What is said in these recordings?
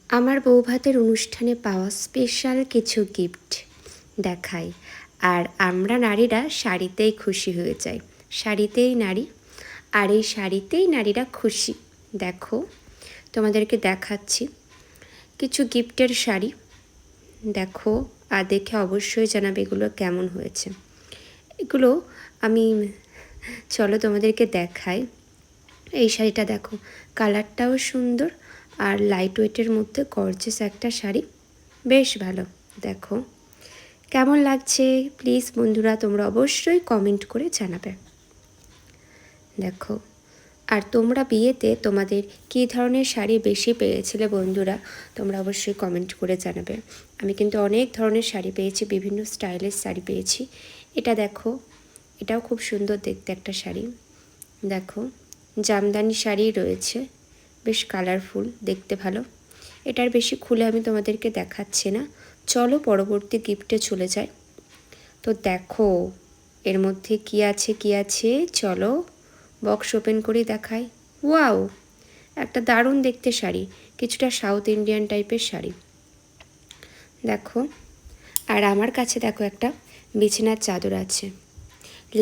আমার বৌভাতের অনুষ্ঠানে পাওয়া স্পেশাল কিছু গিফট দেখাই। আর আমরা নারীরা শাড়িতেই খুশি হয়ে যাই, শাড়িতেই নারী, আর এই শাড়িতেই নারীরা খুশি। দেখো, তোমাদেরকে দেখাচ্ছি কিছু গিফটের শাড়ি। দেখো, আর দেখে অবশ্যই জানাবে এগুলো কেমন হয়েছে। এগুলো আমি, চলো তোমাদেরকে দেখাই। এই শাড়িটা দেখো, কালারটাও সুন্দর আর লাইট ওয়েটের মধ্যে গর্জিয়াস একটা শাড়ি, বেশ ভালো। দেখো কেমন লাগছে, প্লিজ বন্ধুরা তোমরা অবশ্যই কমেন্ট করে জানাবে। দেখো, আর তোমরা বিয়েতে তোমাদের কী ধরনের শাড়ি বেশি পেয়েছিলে বন্ধুরা, তোমরা অবশ্যই কমেন্ট করে জানাবে। আমি কিন্তু অনেক ধরনের শাড়ি পেয়েছি, বিভিন্ন স্টাইলের শাড়ি পেয়েছি। এটা দেখো, এটাও খুব সুন্দর দেখতে একটা শাড়ি। দেখো, জামদানি শাড়ি রয়েছে, বেশ কালারফুল, দেখতে ভালো। এটার বেশি খুলে আমি তোমাদেরকে দেখাচ্ছি না, চলো পরবর্তী গিফটে চলে যাই। তো দেখো এর মধ্যে কি আছে, চলো বক্স ওপেন করে দেখাই। ওয়াও, একটা দারুণ দেখতে শাড়ি, কিছুটা সাউথ ইন্ডিয়ান টাইপের শাড়ি। দেখো, আর আমার কাছে দেখো একটা বিছানার চাদর আছে,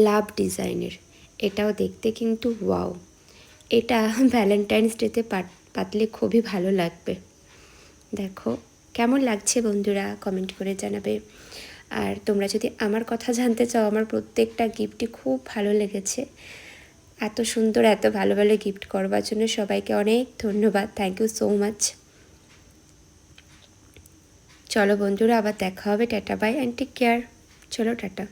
লাভ ডিজাইনের। এটাও দেখতে কিন্তু ওয়াও, এটা ভ্যালেন্টাইন্স ডেতে পাতলে খুবই ভালো লাগবে। দেখো কেমন লাগছে বন্ধুরা, কমেন্ট করে জানাবে। আর তোমরা যদি আমার কথা জানতে চাও, আমার প্রত্যেকটা গিফটই খুব ভালো লেগেছে। এত সুন্দর, এত ভালো ভালো গিফট করবার জন্য সবাইকে অনেক ধন্যবাদ, থ্যাংক ইউ সো মাচ। চলো বন্ধুরা, আবার দেখা হবে, tata bye and take care. চলো টাটা।